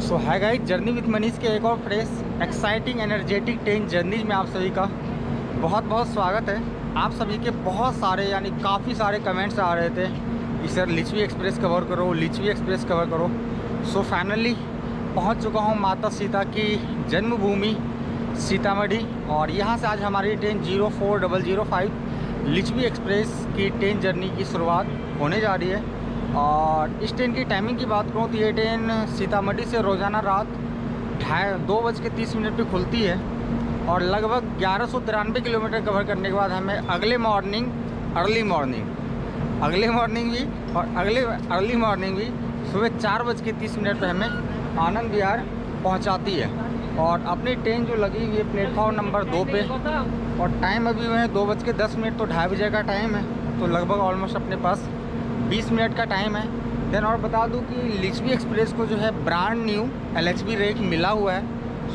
सो है guys, journey with Manish के एक और fresh exciting energetic train journeys में आप सभी का बहुत बहुत स्वागत है। आप सभी के बहुत सारे यानी काफ़ी सारे कमेंट्स आ रहे थे कि सर लिच्छवी एक्सप्रेस कवर करो, लिच्छवी एक्सप्रेस कवर करो। सो फाइनली पहुंच चुका हूं माता सीता की जन्मभूमि सीतामढ़ी, और यहां से आज हमारी ट्रेन 04005 लिच्छवी एक्सप्रेस की ट्रेन जर्नी की शुरुआत होने जा रही है। और इस ट्रेन की टाइमिंग की बात करूँ तो ये ट्रेन सीतामढ़ी से रोज़ाना रात 2:30 पर खुलती है, और लगभग 1193 किलोमीटर कवर करने के बाद हमें अगले मॉर्निंग भी और अर्ली मॉर्निंग भी सुबह 4:30 पर हमें आनंद विहार पहुंचाती है। और अपनी ट्रेन जो लगी हुई है प्लेटफॉर्म नंबर 2 पे, और टाइम अभी में 2:10 तो 2:30 बजे का टाइम है, तो लगभग ऑलमोस्ट अपने पास 20 मिनट का टाइम है। देन और बता दूं कि लिच्छवी एक्सप्रेस को जो है ब्रांड न्यू LHB रेक मिला हुआ है।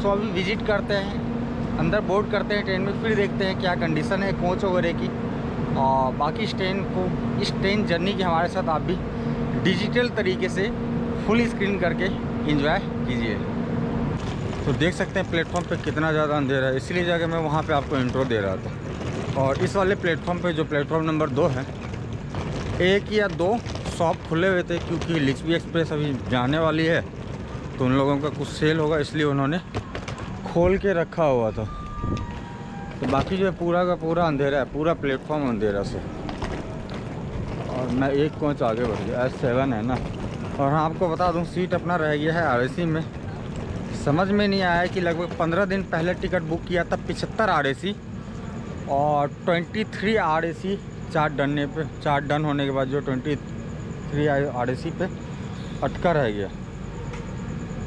सो अभी विजिट करते हैं, अंदर बोर्ड करते हैं ट्रेन में, फिर देखते हैं क्या कंडीशन है कोच वगैरह की। और बाकी इस ट्रेन जर्नी की हमारे साथ आप भी डिजिटल तरीके से फुल स्क्रीन करके एंजॉय कीजिए। तो देख सकते हैं प्लेटफॉर्म पे कितना ज़्यादा अंधेरा है, इसलिए जाकर मैं वहाँ पे आपको इंट्रो दे रहा था। और इस वाले प्लेटफॉर्म पे जो प्लेटफॉर्म नंबर 2 है, 1 या 2 शॉप खुले हुए थे, क्योंकि लिच्छवी एक्सप्रेस अभी जाने वाली है तो उन लोगों का कुछ सेल होगा, इसलिए उन्होंने खोल के रखा हुआ था। तो बाकी जो है पूरा का पूरा अंधेरा है, पूरा प्लेटफॉर्म अंधेरा से। और मैं एक कोच आगे बढ़ गया, S7 है ना। और हाँ, आपको बता दूं सीट अपना रह गया है RAC में। समझ में नहीं आया कि लगभग 15 दिन पहले टिकट बुक किया था 75 RAC, और 23 RAC 4 डन होने के बाद जो 23 RAC पे अटका रह गया।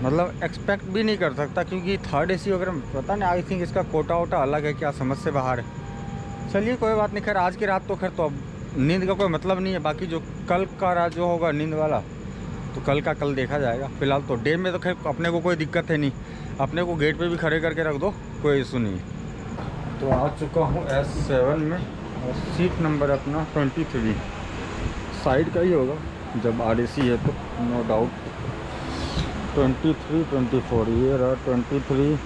मतलब एक्सपेक्ट भी नहीं कर सकता, क्योंकि 3rd AC वगैरह पता नहीं, आई थिंक इसका कोटा वोटा अलग है, क्या समझ से बाहर है। चलिए कोई बात नहीं, खैर आज की रात तो खैर तो अब नींद का कोई मतलब नहीं है। बाकी जो कल का रात जो होगा नींद वाला, तो कल का कल देखा जाएगा। फिलहाल तो डे में तो खैर अपने को कोई दिक्कत है नहीं, अपने को गेट पे भी खड़े करके रख दो, कोई इशू नहीं। तो आ चुका हूँ S7 में, और सीट नंबर अपना 23 साइड का ही होगा जब RAC है तो, नो डाउट। 23, 24 ये रहा 23,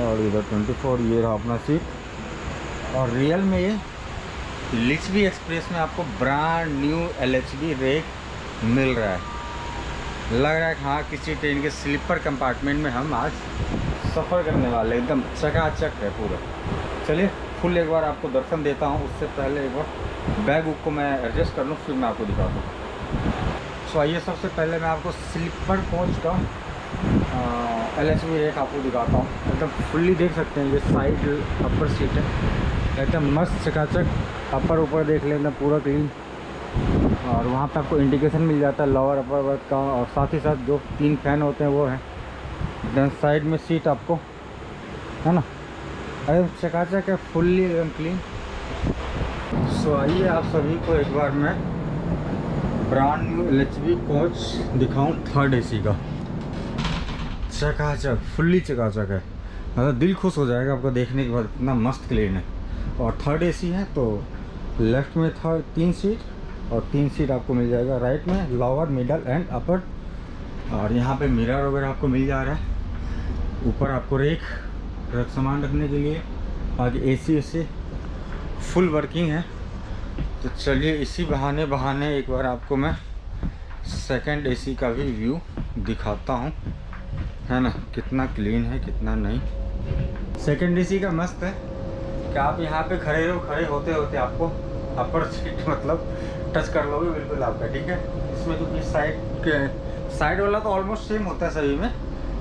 और इधर 24 ये रहा अपना सीट। और रियल में ये लिच्छवी एक्सप्रेस में आपको ब्रांड न्यू LHB रेक मिल रहा है। लग रहा है कि हाँ, किसी ट्रेन के स्लीपर कंपार्टमेंट में हम आज सफ़र करने वाले, एकदम चकाचक है पूरा। चलिए फुल एक बार आपको दर्शन देता हूँ, उससे पहले एक बार बैग बुक को मैं एडजस्ट कर लूँ, फिर मैं आपको दिखाता हूँ। सो आइए, सबसे पहले मैं आपको स्लीपर कोच का LHB रेक आपको दिखाता हूँ। एकदम फुल्ली देख सकते हैं, ये साइड अपर सीट है, एकदम मस्त चकाचक। अपर ऊपर देख लें एकदम पूरा क्लीन, और वहाँ पे आपको इंडिकेशन मिल जाता है लोअर अपर वर्क का, और साथ ही साथ जो 3 फैन होते हैं वो हैं। देन साइड में सीट आपको है ना, अरे चकाचक है, फुल्ली एकदम क्लीन। सो आइए आप सभी को एक बार मैं ब्रांड न्यू LHB कोच दिखाऊं 3rd AC का। चकाचक, फुल्ली चकाचक है, मतलब दिल खुश हो जाएगा आपको देखने के बाद, इतना मस्त क्लीन है। और 3rd AC है तो लेफ्ट में 3 सीट, और 3 सीट आपको मिल जाएगा राइट में, लोअर मिडल एंड अपर। और यहाँ पे मिरर वगैरह आपको मिल जा रहा है। ऊपर आपको रेक सामान रखने के लिए, बाकी AC से फुल वर्किंग है। तो चलिए इसी बहाने एक बार आपको मैं 2nd AC का भी व्यू दिखाता हूँ, है ना, कितना क्लीन है कितना नहीं। 2nd AC का मस्त है कि आप यहाँ पे खड़े होते आपको अपर सीट मतलब टच कर लोगे बिल्कुल आपका, ठीक है। इसमें क्योंकि साइड वाला तो ऑलमोस्ट सेम होता है सभी में,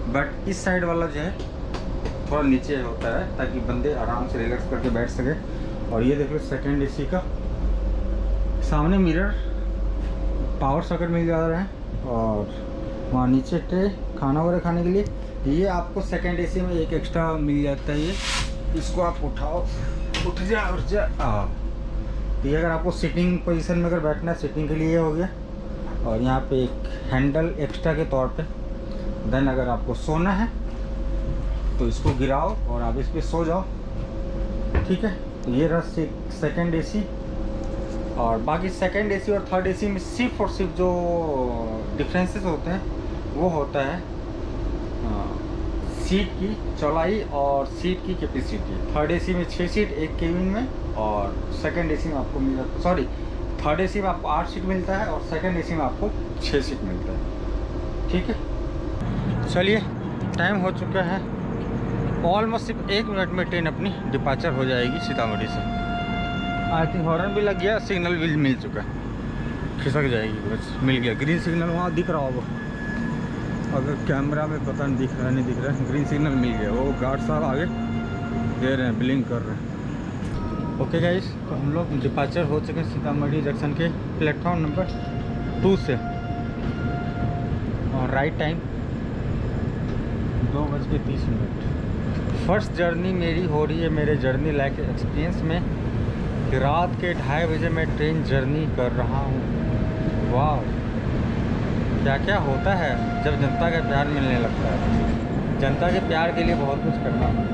बट इस साइड वाला जो है थोड़ा नीचे होता है, ताकि बंदे आराम से रिलैक्स करके बैठ सके। और ये देख लो 2nd AC का, सामने मिरर, पावर सॉकेट मिल जा रहा है, और वहाँ नीचे ट्रे खाना वगैरह खाने के लिए। ये आपको 2nd AC में एक एक्स्ट्रा मिल जाता है, ये इसको आप उठाओ, उठ जा। ये अगर आपको सिटिंग पोजीशन में अगर बैठना है, सिटिंग के लिए ये हो गया। और यहाँ पे एक हैंडल एक्स्ट्रा के तौर पे। देन अगर आपको सोना है तो इसको गिराओ और आप इस पर सो जाओ, ठीक है। तो ये रहा 2nd AC। और बाकी 2nd AC और 3rd AC में सिर्फ और सिर्फ जो डिफरेंसेस होते हैं वो होता है सीट की चौड़ाई और सीट की कैपेसिटी। थर्ड एसी में 6 सीट एक केबिन में, और सेकंड एसी में आपको थर्ड एसी में आपको 8 सीट मिलता है और सेकंड एसी में आपको 6 सीट मिलता है। ठीक है, चलिए टाइम हो चुका है, ऑलमोस्ट सिर्फ 1 मिनट में ट्रेन अपनी डिपार्चर हो जाएगी सीतामढ़ी से। आई थिंक हॉर्न भी लग गया, सिग्नल भी मिल चुका है, खिसक जाएगी बस, मिल गया ग्रीन सिग्नल, वहाँ दिख रहा होगा, अगर कैमरा में पता नहीं दिख रहा, नहीं दिख रहा है, ग्रीन सिग्नल मिल गया, वो गार्ड साहब आगे दे रहे हैं, ब्लिंक कर रहे हैं। ओके गाइस, तो हम लोग डिपार्चर हो चुके हैं सीतामढ़ी जंक्शन के प्लेटफॉर्म नंबर 2 से, और राइट टाइम 2:30। फर्स्ट जर्नी मेरी हो रही है मेरे जर्नी लाइफ एक्सपीरियंस में कि रात के 2:30 बजे मैं ट्रेन जर्नी कर रहा हूँ। वाह, क्या क्या होता है जब जनता का प्यार मिलने लगता है। जनता के प्यार के लिए बहुत कुछ करना है।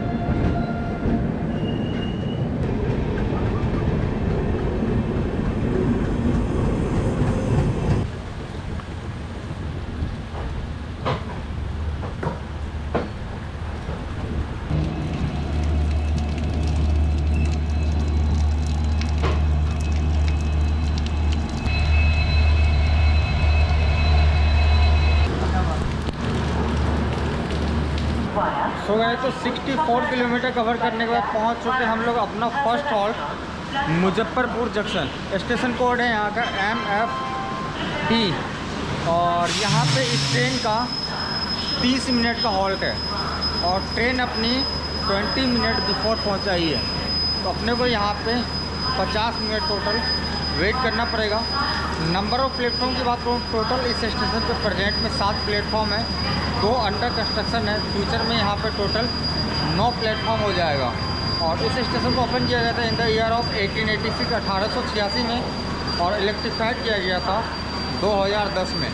सो गए तो 64 किलोमीटर कवर करने के बाद पहुंच चुके हम लोग अपना first halt Muzaffarpur junction. Station code है यहाँ का MFP, और यहाँ पे इस ट्रेन का 30 मिनट का हॉल्ट है, और ट्रेन अपनी 20 मिनट बिफोर पहुँचाई है, तो अपने को यहाँ पे 50 मिनट टोटल वेट करना पड़ेगा। नंबर ऑफ प्लेटफॉर्म की बात करूँ, टोटल इस स्टेशन पे प्रेजेंट में 7 प्लेटफॉर्म है, 2 अंडर कंस्ट्रक्शन है। फ्यूचर में यहाँ पे टोटल 9 प्लेटफॉर्म हो जाएगा। और इस स्टेशन को ओपन किया गया था इन द ईयर ऑफ 1886 1886 में, और इलेक्ट्रीफाइड किया गया था 2010 में।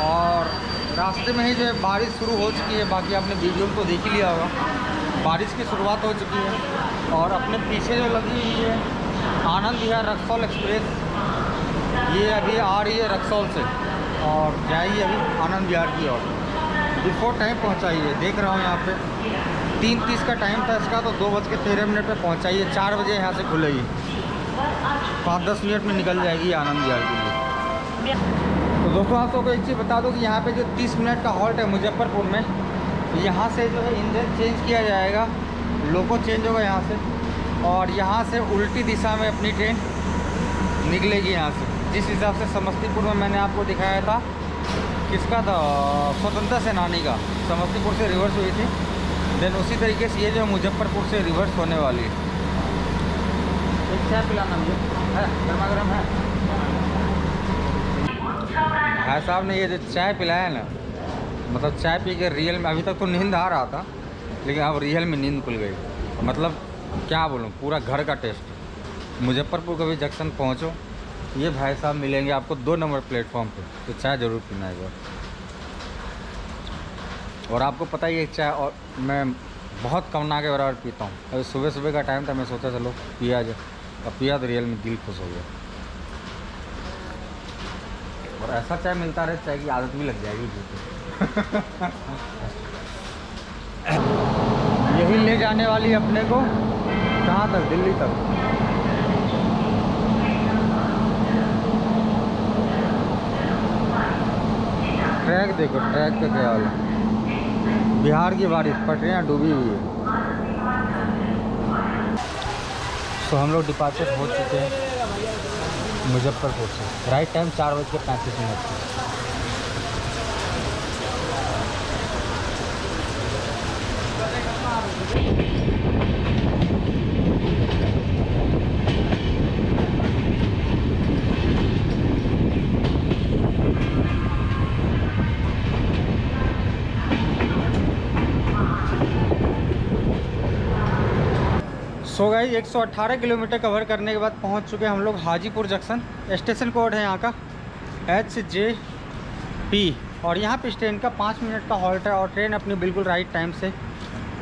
और रास्ते में ही जो है बारिश शुरू हो चुकी है, बाकी आपने वीडियो में तो देख ही लिया होगा, बारिश की शुरुआत हो चुकी है। और अपने पीछे जो लगी हुई है आनंद विहार रक्सौल एक्सप्रेस, ये अभी आ रही है रक्सौल से और जाएगी अभी आनंद विहार की ओर। बिफोर टाइम पहुंचाई है, देख रहा हूँ यहाँ पे 3:30 का टाइम था इसका, तो 2:13 पे पहुंचाई है। 4 बजे यहाँ से खुलेगी, 5-10 मिनट में निकल जाएगी आनंद विहार के लिए। तो दोस्तों आप सबको एक चीज़ बता दूँ कि यहाँ पे जो 30 मिनट का हॉल्ट है मुजफ्फरपुर में, यहाँ से जो है इंजन चेंज किया जाएगा, लोको चेंज होगा यहाँ से, और यहाँ से उल्टी दिशा में अपनी ट्रेन निकलेगी यहाँ से। जिस हिसाब से समस्तीपुर में मैंने आपको दिखाया था, किसका था, स्वतंत्रता सेनानी का, समस्तीपुर से रिवर्स हुई थी, देन उसी तरीके से ये जो मुजफ्फरपुर से रिवर्स होने वाली है। एक चाय पिलाना मुझे, है गर्मा गर्म है। भाई साहब ने ये जो चाय पिलाया ना, मतलब चाय पी के रियल में, अभी तक तो नींद आ रहा था लेकिन अब रियल में नींद खुल गई। मतलब क्या बोलूँ, पूरा घर का टेस्ट। मुजफ्फरपुर कभी जंक्शन पहुँचो, ये भाई साहब मिलेंगे आपको 2 नंबर प्लेटफॉर्म पे, तो चाय ज़रूर पीना है। और आपको पता ही है चाय और मैं बहुत कम ना के बराबर पीता हूँ। अभी सुबह सुबह का टाइम था, मैं सोचा चलो पिया जाए, अब पिया तो रियल में दिल खुश हो गया। और ऐसा चाय मिलता रहे, चाय की आदत भी लग जाएगी। यही ले जाने वाली अपने को कहाँ तक, दिल्ली तक। ट्रैक देखो, ट्रैक का क्या हाल है। बिहार की बारिश, पटरियाँ डूबी हुई है। तो हम लोग डिपार्चर हो चुके हैं मुजफ्फरपुर से। Right time 4:35। So guys 118 kilometre cover करने के बाद पहुंच चुके हैं हम लोग हाजीपुर जंक्शन। स्टेशन कोड है यहाँ का HJP, और यहाँ पे ट्रेन का 5 मिनट का हॉल्ट है, और ट्रेन अपनी बिल्कुल राइट टाइम से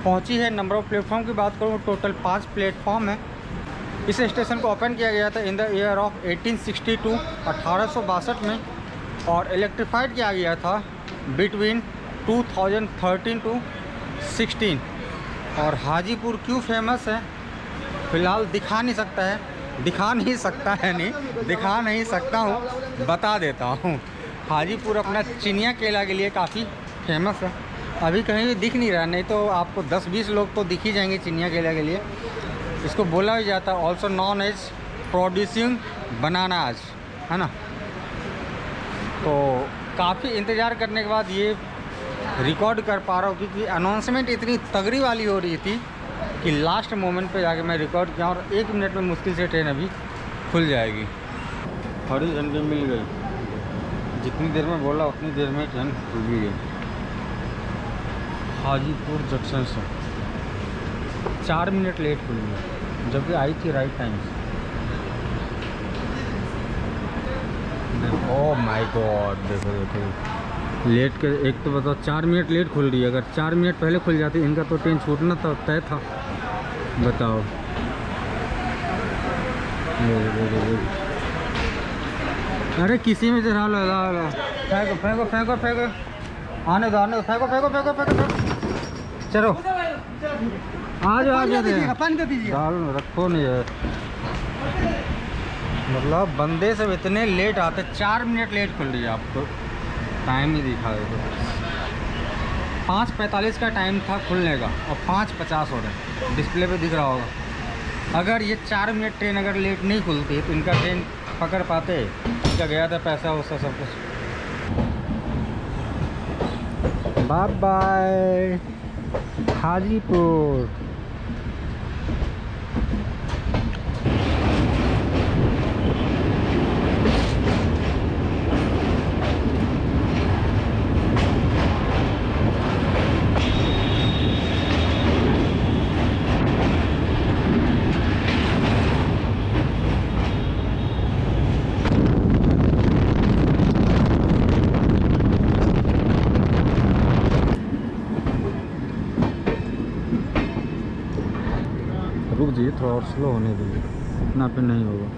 पहुँची है। नंबर ऑफ प्लेटफॉर्म की बात करूँ, टोटल 5 प्लेटफॉर्म है। इस स्टेशन को ओपन किया गया था इन द ईयर ऑफ 1862 1862 में, और इलेक्ट्रीफाइड किया गया था बिटवीन 2013 to 16। और हाजीपुर क्यों फेमस है, फ़िलहाल दिखा नहीं सकता हूँ, बता देता हूँ। हाजीपुर अपना चिनिया केला के लिए काफ़ी फेमस है। अभी कहीं भी दिख नहीं रहा, नहीं तो आपको 10-20 लोग तो दिख ही जाएंगे चिनिया केला के लिए। इसको बोला भी जाता है also known as producing bananas, है ना। तो काफ़ी इंतज़ार करने के बाद ये रिकॉर्ड कर पा रहा हूँ, क्योंकि अनाउंसमेंट इतनी तगड़ी वाली हो रही थी कि लास्ट मोमेंट पे जाके मैं रिकॉर्ड किया। और 1 मिनट में मुश्किल से ट्रेन अभी खुल जाएगी। हरी झंडी मिल गई, जितनी देर में बोला उतनी देर में ट्रेन खुल भी गई। हाजीपुर जंक्शन से 4 मिनट लेट खुली, जबकि आई थी राइट टाइम से। ओह माय गॉड, देखो लेट के, एक तो बताओ 4 मिनट लेट खुल रही है। अगर 4 मिनट पहले खुल जाती इनका तो ट्रेन छूटना था, तय था। बताओ, अरे किसी में जरा लगा, फेंको फेंको फेंको फेंको, आने दो, फेंको फेंको फेंको फेंको, चलो आ जाओ पानी दे दीजिए, डाल रखो नहीं है। मतलब बंदे सब इतने लेट आते, 4 मिनट लेट खुल रही है। आपको टाइम ही दिखा देते, 5:45 का टाइम था खुलने का और 5:50 हो रहा है, डिस्प्ले पे दिख रहा होगा। अगर ये 4 मिनट ट्रेन अगर लेट नहीं खुलती तो इनका ट्रेन पकड़ पाते, इनका गया था पैसा वैसा सब कुछ। Bye bye Hajipur. रुक जाइए, थोड़ा और स्लो होने दीजिए, इतना पे नहीं होगा।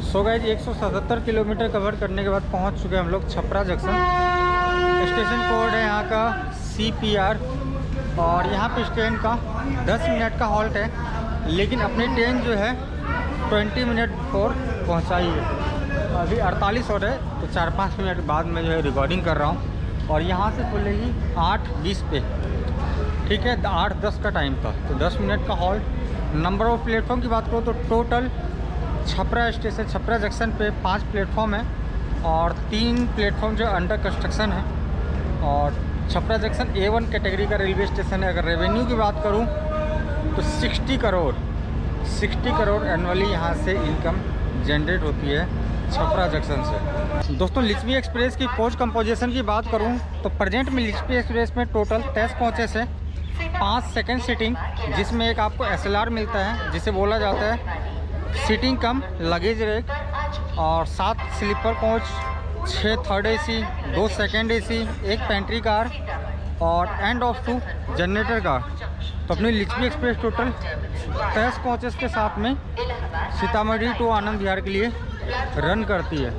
सो गाइस 177 किलोमीटर कवर करने के बाद पहुंच चुके हैं हम लोग छपरा जंक्शन। स्टेशन कोड है यहाँ का CPR। और यहाँ पे ट्रेन का 10 मिनट का हॉल्ट है, लेकिन अपनी ट्रेन जो है 20 मिनट बिफोर पहुँचाई है। अभी 48 हो रहे, तो 4-5 मिनट बाद मैं जो है रिकॉर्डिंग कर रहा हूँ। और यहाँ से खुलेगी 8:20 पे, ठीक है। 8:10 का टाइम था, तो 10 मिनट का हॉल्ट। नंबर ऑफ प्लेटफॉर्म की बात करो तो total Chhapra station, Chhapra junction पे 5 प्लेटफॉर्म है और 3 प्लेटफॉर्म जो अंडर कंस्ट्रक्शन है। और छपरा जंक्शन A1 कैटेगरी का रेलवे स्टेशन है। अगर रेवेन्यू की बात करूँ तो 60 करोड़ एनुअली यहाँ से इनकम जनरेट होती है छपरा जंक्शन से। दोस्तों लिच्छवी एक्सप्रेस की कोच कंपोजिशन की बात करूँ तो प्रेजेंट में लिच्छवी एक्सप्रेस में टोटल 23 कोचेस है, 5 सेकेंड सीटिंग, जिसमें एक आपको SLR मिलता है जिसे बोला जाता है सीटिंग कम लगेज रैक, और 7 sleeper coach, 6 third AC, 2 second AC, 1 pantry car और एंड ऑफ 2 जनरेटर कार। तो अपनी लिच्छवी एक्सप्रेस टोटल 23 कोचेस के साथ में सीतामढ़ी टू आनंद विहार के लिए रन करती है।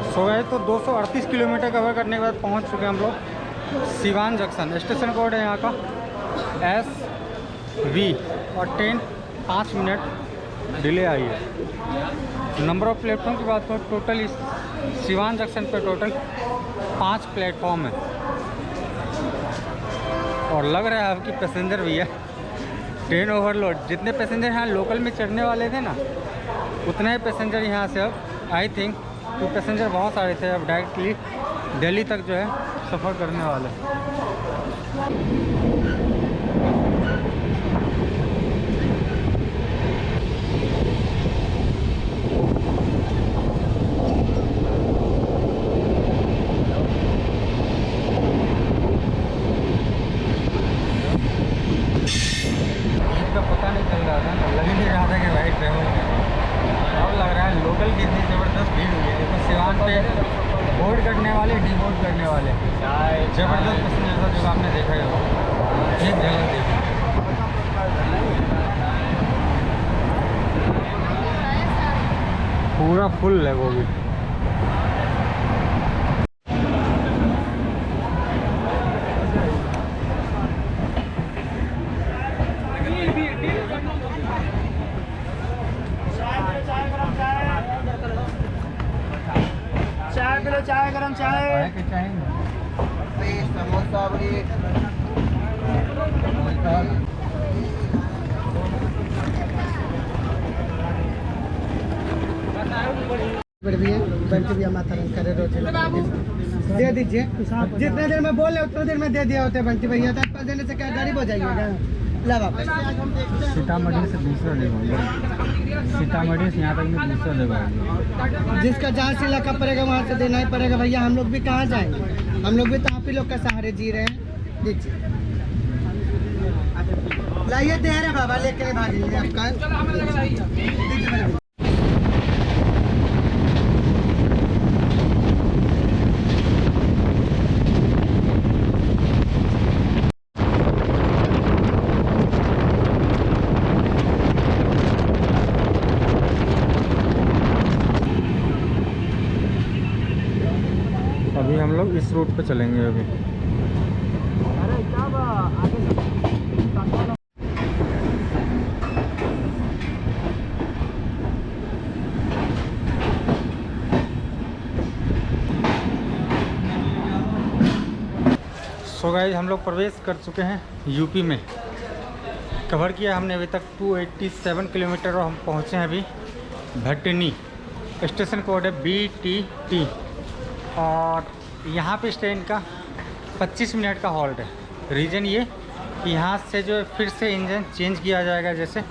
सो गए तो 238 किलोमीटर कवर करने के बाद पहुंच चुके हैं हम लोग सिवान जंक्शन। स्टेशन कोड है यहाँ का SV और ट्रेन 5 मिनट डिले आई है। नंबर ऑफ प्लेटफॉर्म की बात करें टोटल इस सिवान जंक्शन पर टोटल 5 प्लेटफॉर्म है। और लग रहा है आपकी पैसेंजर भी है। ट्रेन ओवरलोड, जितने पैसेंजर यहाँ लोकल में चढ़ने वाले थे ना, उतने ही पैसेंजर यहाँ से अब आई थिंक तो पैसेंजर बहुत सारे थे, अब डायरेक्टली दिल्ली तक जो है सफ़र करने वाले। पता नहीं चल रहा था, लग ही नहीं रहा था कि भाई ट्रेवल में। अब लग रहा है लोकल की इतनी ज़बरदस्त भीड़ हुई है। देखो सिवान पे बोर्ड करने वाले, डीबोर्ड करने वाले, ज़बरदस्त पैसेंजर था जो आपने देखा है। एक झलक देखी, पूरा फुल है वो भी। चाय गरम चाय समोसा माता करे रोटी दे दीजिए। जितने देर में बोले उतने देर में दे दिया होते बंटी भैया। 10-5 देने से क्या गाड़ी हो जाएगी? ला वापस। सीतामढ़ी से दूसरा लेगा, सीतामढ़ी से यहाँ तक में दूसरा लेगा। जिसका जहाँ से इलाका पड़ेगा वहाँ से देना ही पड़ेगा भैया। हम लोग भी कहाँ जाएंगे? हम लोग भी तो आप ही लोग का सहारे जी रहे हैं। दीजिए, लाइए दे रहे बाबा, लेके भाग आपका। अभी हम लोग इस रूट पे चलेंगे अभी। सो गाइस, हम लोग प्रवेश कर चुके हैं यूपी में। कवर किया हमने अभी तक 287 किलोमीटर और हम पहुँचे हैं अभी भटनी। स्टेशन कोड है BTT और यहाँ पे ट्रेन का 25 मिनट का हॉल्ट है। रीज़न ये कि यहाँ से जो फिर से इंजन चेंज किया जाएगा, जैसे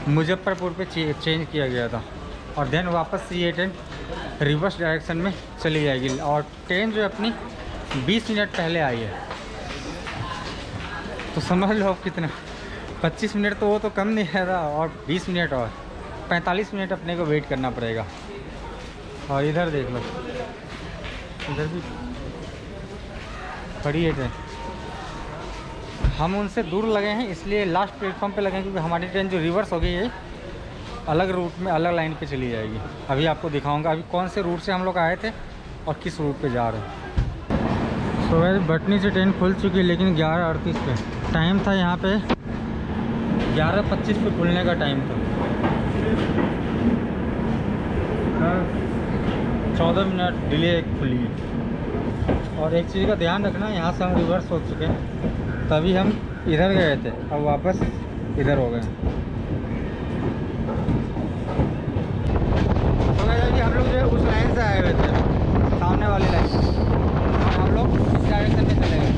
मुजफ्फरपुर पे चेंज किया गया था, और देन वापस से ये ट्रेन रिवर्स डायरेक्शन में चली जाएगी। और ट्रेन जो अपनी 20 मिनट पहले आई है, तो समझ लो अब कितना, 25 मिनट तो वो तो कम नहीं है, और 20 मिनट और 45 मिनट अपने को वेट करना पड़ेगा। और इधर देख लो, इधर भी खड़ी है ट्रेन। हम उनसे दूर लगे हैं इसलिए लास्ट प्लेटफॉर्म पे लगे हैं, क्योंकि हमारी ट्रेन जो रिवर्स हो गई है अलग रूट में, अलग लाइन पे चली जाएगी। अभी आपको दिखाऊंगा अभी कौन से रूट से हम लोग आए थे और किस रूट पे जा रहे हैं। तो वैसे भटनी से ट्रेन खुल चुकी है, लेकिन 11:38 पे टाइम था। यहाँ पे 11:25 पे खुलने का टाइम था। 14 मिनट डिले खुली है। और एक चीज़ का ध्यान रखना, यहाँ से हम रिवर्स हो चुके हैं, तभी हम इधर गए थे, अब वापस इधर हो गए। तो अभी हम लोग जो है उस लाइन से आए हुए थे, सामने वाली लाइन, और हम लोग इस डायरेक्शन में चले गए।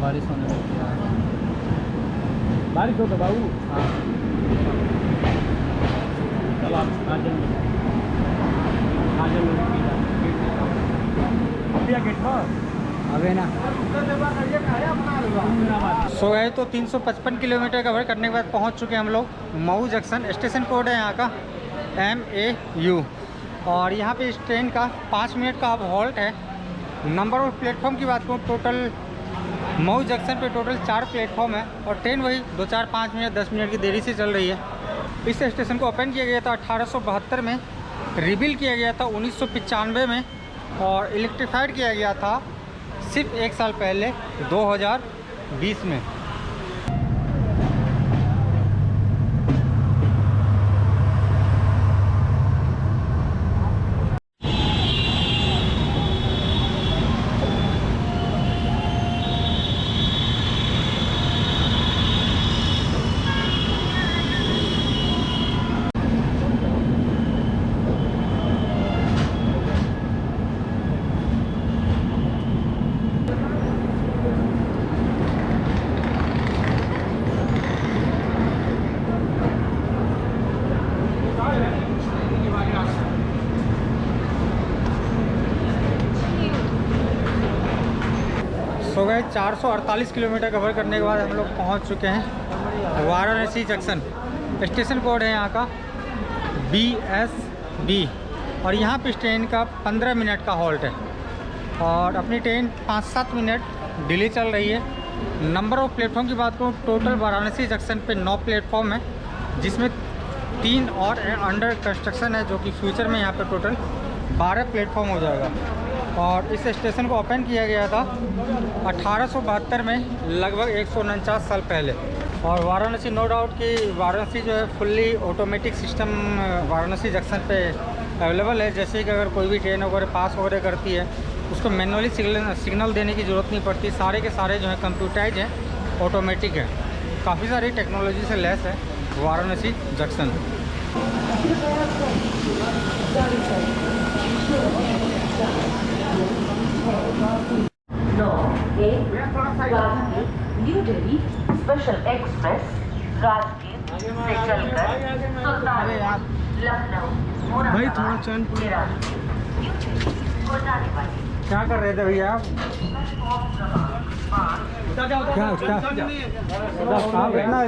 बारिश होने लगी है। बारिश हो तो बाबू। हाँ, चलो आप आ जाएंगे, आ जाएंगे गेट पर। अबे ना सो गए तो 355 किलोमीटर कवर करने के बाद पहुंच चुके हैं हम लोग मऊ जंक्शन। स्टेशन कोड है यहाँ का MAU। और यहाँ पे इस ट्रेन का 5 मिनट का अब हॉल्ट है। नंबर ऑफ प्लेटफॉर्म की बात करूँ, टोटल मऊ जंक्शन पे टोटल 4 प्लेटफॉर्म है और ट्रेन वही 2, 4, 5 मिनट 10 मिनट की देरी से चल रही है। इस स्टेशन को ओपन किया गया था 1872 में, रिबिल किया गया था 1995 में और इलेक्ट्रीफाइड किया गया था सिर्फ 1 साल पहले 2020 में। सो गए 448 किलोमीटर कवर करने के बाद हम लोग पहुंच चुके हैं वाराणसी जंक्शन। स्टेशन कोड है यहाँ का BSB और यहाँ पे ट्रेन का 15 मिनट का हॉल्ट है और अपनी ट्रेन 5-7 मिनट डिले चल रही है। नंबर ऑफ प्लेटफॉर्म की बात करूँ, टोटल वाराणसी जंक्शन पे 9 प्लेटफॉर्म है, जिसमें 3 और अंडर कंस्ट्रक्शन है, जो कि फ्यूचर में यहाँ पे टोटल 12 प्लेटफॉर्म हो जाएगा। और इस स्टेशन को ओपन किया गया था 1872 में, लगभग 149 साल पहले। और वाराणसी, नो डाउट कि वाराणसी जो है fully automatic system Varanasi junction पे अवेलेबल है। जैसे कि अगर कोई भी ट्रेन वगैरह पास वगैरह करती है, उसको मैनुअली सिग्नल देने की ज़रूरत नहीं पड़ती। सारे के सारे जो है कंप्यूटराइज हैं, ऑटोमेटिक है। काफ़ी सारी टेक्नोलॉजी से लैस है Varanasi junction. New Delhi special express Rajgir से चलकर सुल्तानपुर, लखनऊ, भाई थोड़ा चल क्या कर रहे थे भैया आप? क्या इतना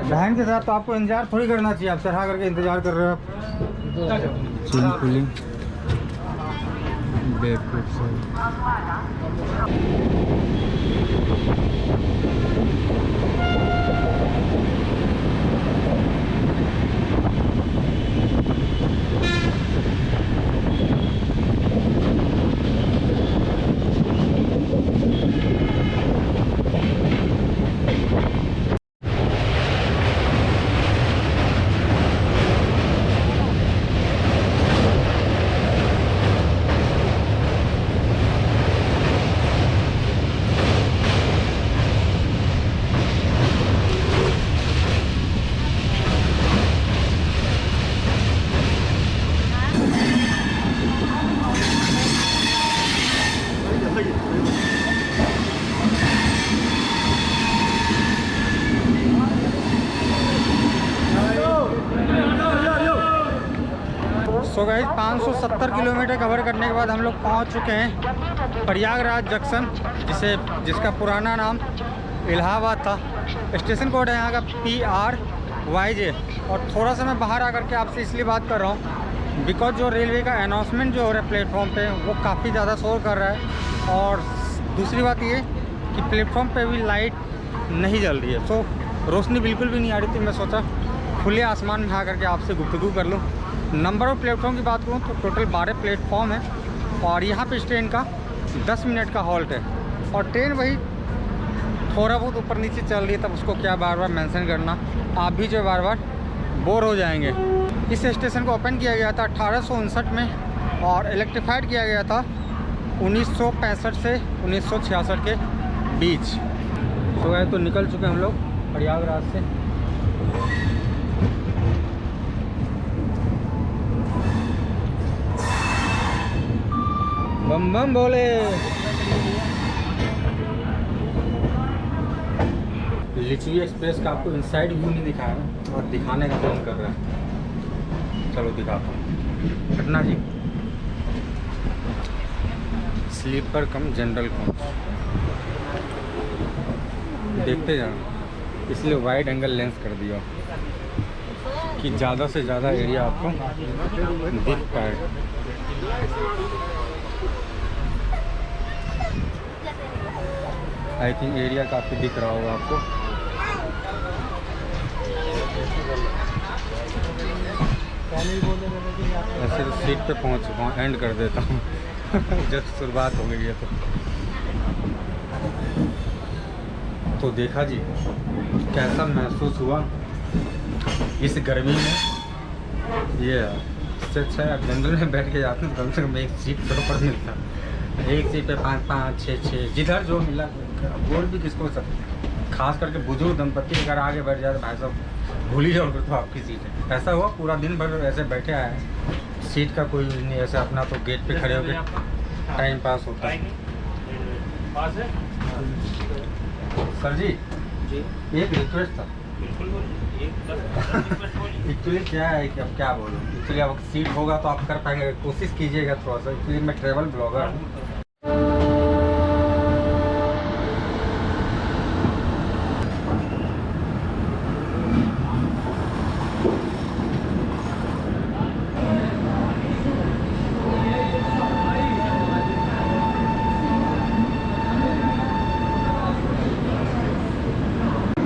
बहन के साथ तो आपको इंतजार थोड़ी करना चाहिए। आप चढ़ा करके इंतजार कर रहे हो आप। सो गाइस 570 किलोमीटर कवर करने के बाद हम लोग पहुंच चुके हैं प्रयागराज जंक्शन, जिसका पुराना नाम इलाहाबाद था। स्टेशन कोड है यहाँ का PRYJ। और थोड़ा सा मैं बाहर आकर के आपसे इसलिए बात कर रहा हूँ बिकॉज जो रेलवे का अनाउंसमेंट जो हो रहा है प्लेटफॉर्म पे, वो काफ़ी ज़्यादा शोर कर रहा है। और दूसरी बात ये कि प्लेटफॉर्म पे भी लाइट नहीं जल रही है, सो रोशनी बिल्कुल भी नहीं आ रही थी। मैं सोचा खुले आसमान में आकर के आपसे गुफ्तगू कर लूँ। नंबर ऑफ प्लेटफॉर्म की बात करूँ तो टोटल 12 प्लेटफॉर्म है और यहाँ पे इस ट्रेन का 10 मिनट का हॉल्ट है। और ट्रेन वही थोड़ा बहुत ऊपर नीचे चल रही है, तब उसको क्या बार बार मेंशन करना, आप भी जो बार बार बोर हो जाएंगे। इस स्टेशन को ओपन किया गया था 1859 में और इलेक्ट्रीफाइड किया गया था 1965 से 1966 के बीच। तो गए तो निकल चुके हम लोग प्रयागराज से। बम बम बोले। लिच्छवी एक्सप्रेस का आपको इनसाइड व्यू नहीं दिखाया ना, और दिखाने का मन कर रहा है। चलो दिखाता हूँ। घटना जी स्लीपर कम जनरल कम, देखते जाना, इसलिए वाइड एंगल लेंस कर दिया कि ज़्यादा से ज़्यादा एरिया आपको दिख पाए। आई थिंक एरिया काफ़ी दिख रहा होगा आपको। ऐसे तो सीट पे पहुंच चुका हूँ, एंड कर देता हूँ जब शुरुआत हो गई है तो देखा जी कैसा महसूस हुआ इस गर्मी में। ये इससे अच्छा है जनरल में बैठ के जाते हैं, कम से कम एक सीट पर मिलता, एक सीट पे 5-5, 6-6 जिधर जो मिला। बोल भी किसको सकते, खास करके बुजुर्ग दंपति अगर आगे बैठ जाए तो भाई साहब भूल ही जाओगे तो आपकी सीट है। ऐसा हुआ पूरा दिन भर ऐसे बैठे आए, सीट का कोई नहीं, ऐसे अपना तो गेट पे खड़े होकर टाइम पास होता है। सर जी एक रिक्वेस्ट था। एक्चुअली क्या है कि अब क्या बोलूँ, एक्चुअली अब सीट होगा तो आप कर पाएंगे, कोशिश कीजिएगा थोड़ा सा। एक्चुअली मैं ट्रैवल ब्लॉगर हूँ।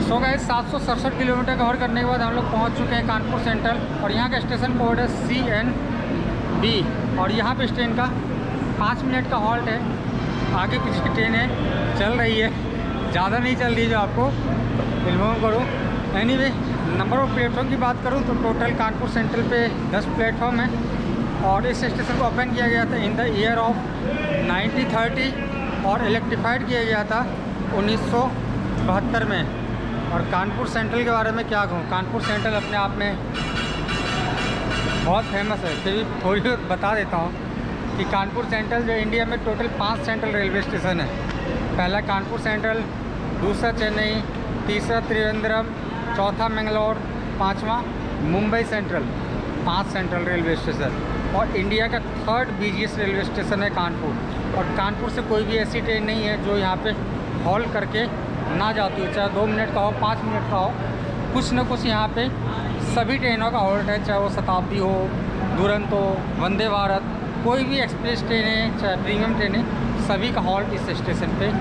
सो गाइस 767 किलोमीटर कवर करने के बाद हम लोग पहुंच चुके हैं कानपुर सेंट्रल, और यहाँ का स्टेशन कोड है CNB, और यहाँ पे ट्रेन का 5 मिनट का हॉल्ट है। आगे पीछे की ट्रेन है, चल रही है, ज़्यादा नहीं चल रही है जो आपको इन्फॉर्म करूँ। एनीवे नंबर ऑफ प्लेटफॉर्म की बात करूँ तो टोटल कानपुर सेंट्रल पे 10 प्लेटफॉर्म है, और इस स्टेशन को ओपन किया गया था इन द ईयर ऑफ 1930 और इलेक्ट्रीफाइड किया गया था 1972 में। और कानपुर सेंट्रल के बारे में क्या कहूँ, कानपुर सेंट्रल अपने आप में बहुत फेमस है। फिर भी थोड़ी बहुत बता देता हूँ कि कानपुर सेंट्रल जो इंडिया में टोटल 5 सेंट्रल रेलवे स्टेशन है। पहला कानपुर सेंट्रल, दूसरा चेन्नई, तीसरा त्रिवेंद्रम, चौथा मैंगलोर, पाँचवा Mumbai central. 5 central railway station, और इंडिया का 3rd बिजिएस्ट रेलवे स्टेशन है कानपुर। और कानपुर से कोई भी ऐसी ट्रेन नहीं है जो यहाँ पे हॉल्ट करके ना जाती हो, चाहे 2 मिनट का हो, 5 मिनट का हो, कुछ न कुछ यहाँ पे सभी ट्रेनों का हॉल्ट है। चाहे वो शताब्दी हो, दुरंतो, वंदे भारत, कोई भी एक्सप्रेस ट्रेन है, चाहे प्रीमियम ट्रेन है, सभी का हॉल्ट इस स्टेशन पे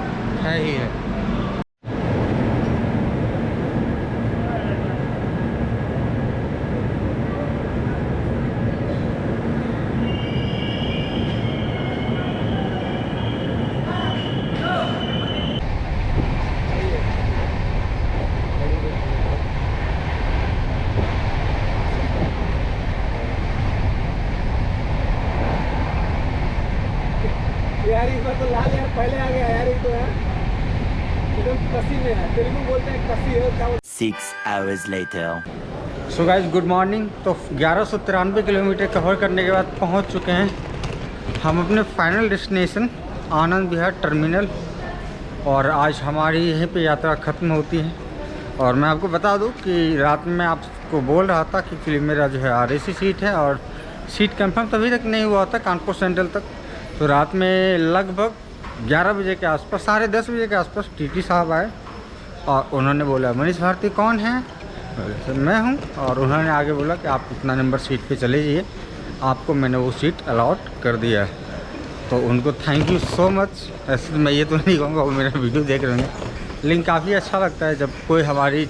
है ही है। यार इस बार तो लाल यार पहले आ गया यार, ये तो यार एकदम कसी में है, तेलुगु बोलते हैं कसी है क्या। 6 hours later. So guys good morning. तो 1193 किलोमीटर कवर करने के बाद पहुंच चुके हैं हम अपने final destination Anand Vihar terminal, और आज हमारी यहीं पे यात्रा ख़त्म होती है। और मैं आपको बता दूं कि रात में मैं आपको बोल रहा था कि फिर मेरा जो है RAC सीट है, और सीट कंफर्म तभी तक नहीं हुआ था कानपुर सेंट्रल तक। तो रात में लगभग 11 बजे के आसपास, 10:30 बजे के आसपास TT साहब आए, और उन्होंने बोला मनीष भारती कौन है? मैं हूं। और उन्होंने आगे बोला कि आप इतना नंबर सीट पे चले जाइए, आपको मैंने वो सीट अलॉट कर दिया है। तो उनको थैंक यू सो मच। ऐसे मैं ये तो नहीं कहूँगा वो मेरा वीडियो देख रहे हैं, लेकिन काफ़ी अच्छा लगता है जब कोई हमारी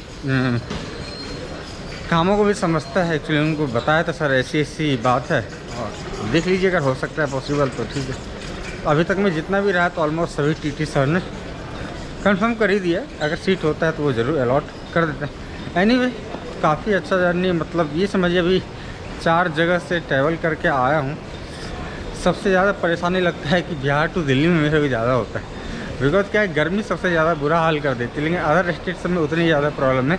कामों को भी समझता है। एक्चुअली उनको बताया था सर ऐसी बात है, और देख लीजिए अगर हो सकता है पॉसिबल तो ठीक है। अभी तक मैं जितना भी रहा तो ऑलमोस्ट सभी TT सर ने कंफर्म कर ही दिया, अगर सीट होता है तो वो ज़रूर अलॉट कर देते हैं। एनीवे काफ़ी अच्छा जर्नी, मतलब ये समझिए अभी 4 जगह से ट्रैवल करके आया हूँ। सबसे ज़्यादा परेशानी लगता है कि बिहार टू दिल्ली में मेरे को ज़्यादा होता है, बिकॉज क्या है गर्मी सबसे ज़्यादा बुरा हाल कर देती है, लेकिन अदर स्टेट सब में उतनी ज़्यादा प्रॉब्लम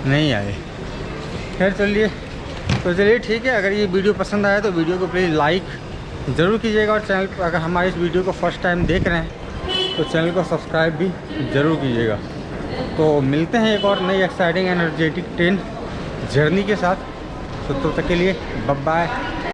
नहीं आई। खैर चलिए, तो चलिए ठीक है। अगर ये वीडियो पसंद आया तो वीडियो को प्लीज़ लाइक ज़रूर कीजिएगा, और चैनल पर अगर हमारे इस वीडियो को फर्स्ट टाइम देख रहे हैं तो चैनल को सब्सक्राइब भी ज़रूर कीजिएगा। तो मिलते हैं एक और नई एक्साइटिंग एनर्जेटिक ट्रेन जर्नी के साथ। तो तब तक के लिए बाय बाय।